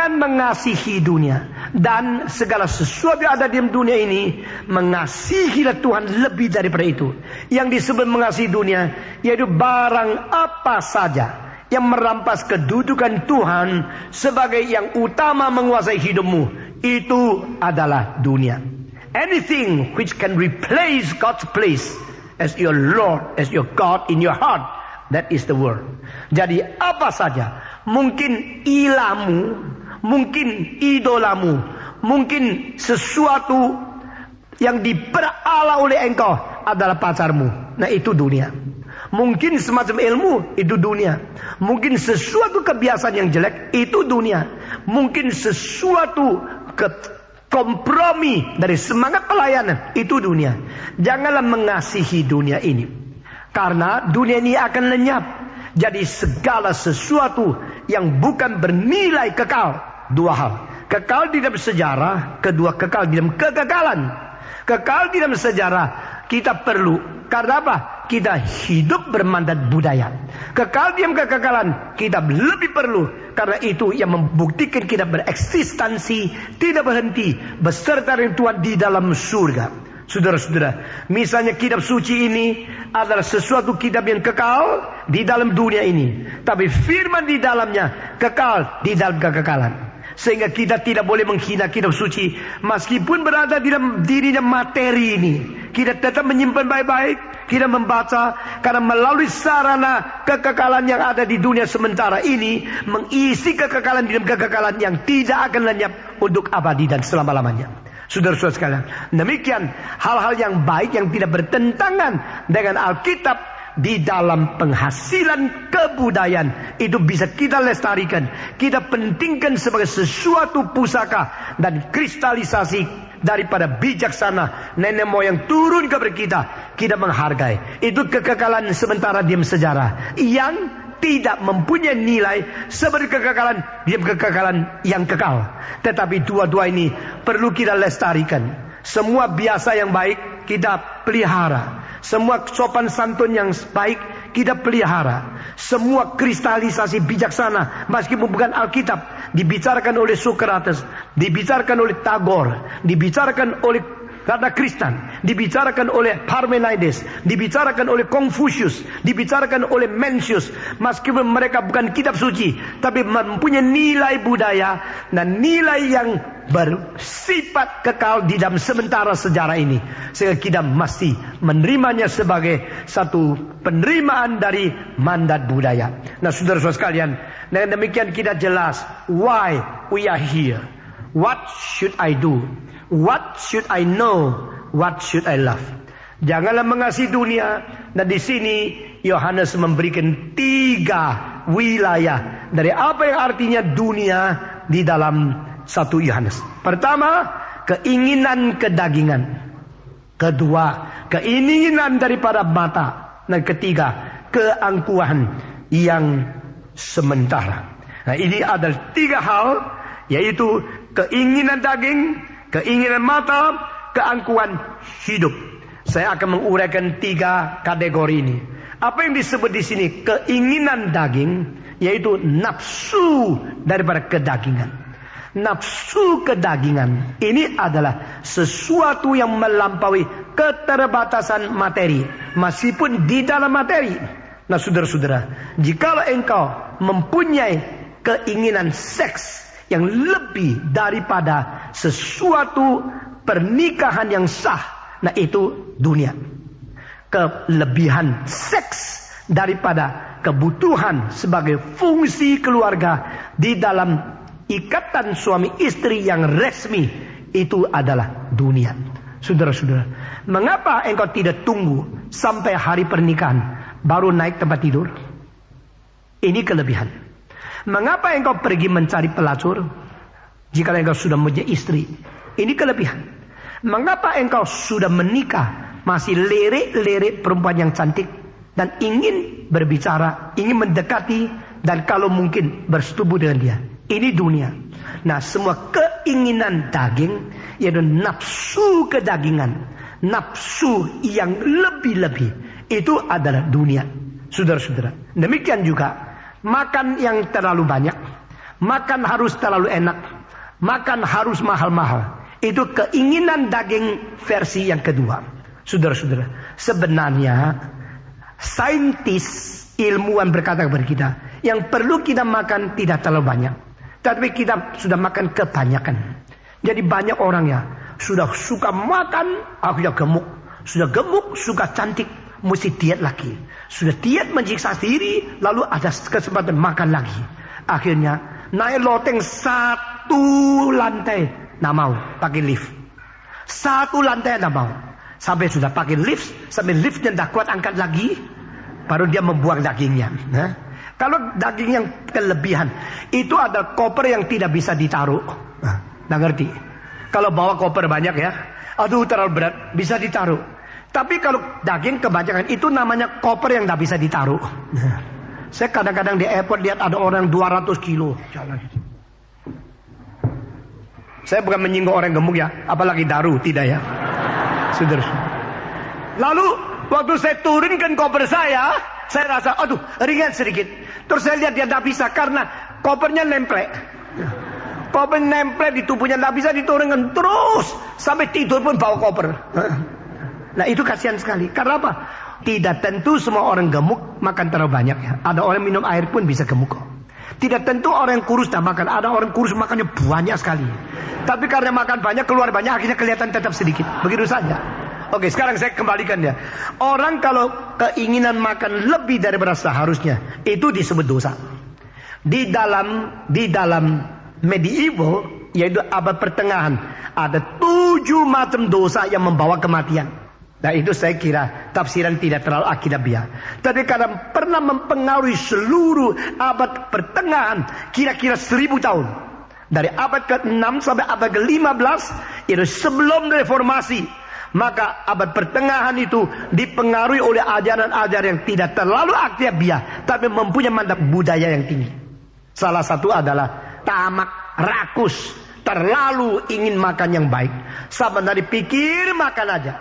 Jangan mengasihi dunia dan segala sesuatu yang ada di dunia ini. Mengasihilah Tuhan lebih daripada itu. Yang disebut mengasihi dunia yaitu barang apa saja yang merampas kedudukan Tuhan sebagai yang utama menguasai hidupmu, itu adalah dunia. Anything which can replace God's place as your Lord, as your God in your heart, that is the world. Jadi apa saja, mungkin ilahmu, mungkin idolamu, mungkin sesuatu yang diperalah oleh engkau adalah pacarmu. Nah, itu dunia. Mungkin semacam ilmu, itu dunia. Mungkin sesuatu kebiasaan yang jelek, itu dunia. Mungkin sesuatu kompromi dari semangat pelayanan, itu dunia. Janganlah mengasihi dunia ini, karena dunia ini akan lenyap. Jadi segala sesuatu yang bukan bernilai kekal, dua hal: kekal di dalam sejarah, kedua kekal di dalam kekekalan. Kekal di dalam sejarah kita perlu, karena apa? Kita hidup bermandat budaya. Kekal di dalam kekekalan kita lebih perlu, karena itu yang membuktikan kita bereksistensi, tidak berhenti beserta dengan Tuhan di dalam surga. Saudara-saudara, misalnya kitab suci ini adalah sesuatu kitab yang kekal di dalam dunia ini, tapi firman di dalamnya kekal di dalam kekekalan. Sehingga kita tidak boleh menghina kitab suci, meskipun berada di dalam dirinya materi ini. Kita tetap menyimpan baik-baik, kita membaca, karena melalui sarana kekekalan yang ada di dunia sementara ini, mengisi kekekalan di dalam kekekalan yang tidak akan lenyap untuk abadi dan selama-lamanya. Saudara-saudara sekalian, demikian hal-hal yang baik yang tidak bertentangan dengan Alkitab di dalam penghasilan kebudayaan itu bisa kita lestarikan, kita pentingkan sebagai sesuatu pusaka dan kristalisasi daripada bijaksana nenek moyang turun kepada kita. Kita menghargai itu kekekalan sementara diam sejarah yang tidak mempunyai nilai seperti kekekalan diam kekekalan yang kekal. Tetapi dua-dua ini perlu kita lestarikan. Semua biasa yang baik kita pelihara. Semua sopan santun yang baik kita pelihara. Semua kristalisasi bijaksana, meskipun bukan Alkitab, dibicarakan oleh Socrates, dibicarakan oleh Tagore, dibicarakan oleh karena Kristen, dibicarakan oleh Parmenides, dibicarakan oleh Confucius, dibicarakan oleh Mencius. Meskipun mereka bukan kitab suci, tapi mempunyai nilai budaya dan nilai yang bersifat kekal di dalam sementara sejarah ini. Sehingga kita mesti menerimanya sebagai satu penerimaan dari mandat budaya. Nah, saudara-saudara sekalian, dengan demikian kita jelas why we are here. What should I do? What should I know? What should I love? Janganlah mengasihi dunia. Dan di sini Yohanes memberikan 3 wilayah dari apa yang artinya dunia di dalam 1 Yohanes. Pertama, keinginan kedagingan. Kedua, keinginan daripada mata. Dan ketiga, keangkuhan yang sementara. Nah, ini ada 3 hal, yaitu keinginan daging, keinginan mata, keangkuhan hidup. Saya akan menguraikan 3 kategori ini. Apa yang disebut di sini keinginan daging, yaitu nafsu daripada kedagingan. Nafsu kedagingan ini adalah sesuatu yang melampaui keterbatasan materi, meskipun di dalam materi. Nah, saudara-saudara, jikalau engkau mempunyai keinginan seks yang lebih daripada sesuatu pernikahan yang sah, nah itu dunia. Kelebihan seks daripada kebutuhan sebagai fungsi keluarga di dalam ikatan suami istri yang resmi, itu adalah dunia. Saudara-saudara, mengapa engkau tidak tunggu sampai hari pernikahan baru naik tempat tidur? Ini kelebihan. Mengapa engkau pergi mencari pelacur jika engkau sudah punya istri? Ini kelebihan. Mengapa engkau sudah menikah masih lirik-lirik perempuan yang cantik dan ingin berbicara, ingin mendekati, dan kalau mungkin bersetubuh dengan dia? Ini dunia. Nah, semua keinginan daging, yaitu nafsu kedagingan, nafsu yang lebih-lebih, itu adalah dunia. Saudara-saudara, demikian juga makan yang terlalu banyak, Makan harus terlalu enak. Makan harus mahal-mahal. Itu keinginan daging versi yang kedua. Saudara-saudara, sebenarnya saintis ilmuwan berkata kepada kita, yang perlu kita makan tidak terlalu banyak, tapi kita sudah makan kebanyakan. Jadi banyak orang ya sudah suka makan, akhirnya gemuk. Sudah gemuk, suka cantik, mesti diet lagi. Sudah diet menyiksa diri, lalu ada kesempatan makan lagi. Akhirnya naik loteng 1 lantai, nggak mau pakai lift. 1 lantai nggak mau. Sampai sudah pakai lift, sampai liftnya tidak kuat angkat lagi, baru dia membuang dagingnya. Nah, kalau daging yang kelebihan, itu ada koper yang tidak bisa ditaruh. Nah, ngerti? Kalau bawa koper banyak ya, aduh terlalu berat, bisa ditaruh. Tapi kalau daging kebanyakan, itu namanya koper yang tidak bisa ditaruh. Nah, saya kadang-kadang di airport lihat ada orang 200 kilo jalan. Saya bukan menyinggung orang gemuk ya, apalagi daru, tidak ya. Saudara. Lalu waktu saya turunkan koper saya rasa aduh ringan sedikit. Terus saya lihat dia tidak bisa karena kopernya nempel. Koper nempel di tubuhnya, tidak bisa diturunkan terus sampai tidur pun bawa koper. Nah itu kasihan sekali. Karena apa? Tidak tentu semua orang gemuk makan terlalu banyak ya. Ada orang minum air pun bisa gemuk kok. Tidak tentu orang yang kurus tak makan. Ada orang kurus makannya banyak sekali. Tapi karena makan banyak, keluar banyak, akhirnya kelihatan tetap sedikit. Begitu saja. Oke, sekarang saya kembalikan ya. Orang kalau keinginan makan lebih daripada seharusnya, itu disebut dosa. Di dalam medieval, yaitu abad pertengahan, ada 7 macam dosa yang membawa kematian. Nah itu saya kira tafsiran tidak terlalu akidabiah. Tapi karena pernah mempengaruhi seluruh abad pertengahan, kira-kira 1000 tahun. Dari abad ke-6 sampai abad ke-15, itu sebelum reformasi. Maka abad pertengahan itu dipengaruhi oleh ajaran-ajaran yang tidak terlalu akidabiah, tapi mempunyai mandat budaya yang tinggi. Salah satu adalah tamak, rakus, terlalu ingin makan yang baik. Sampai dari pikir makan aja.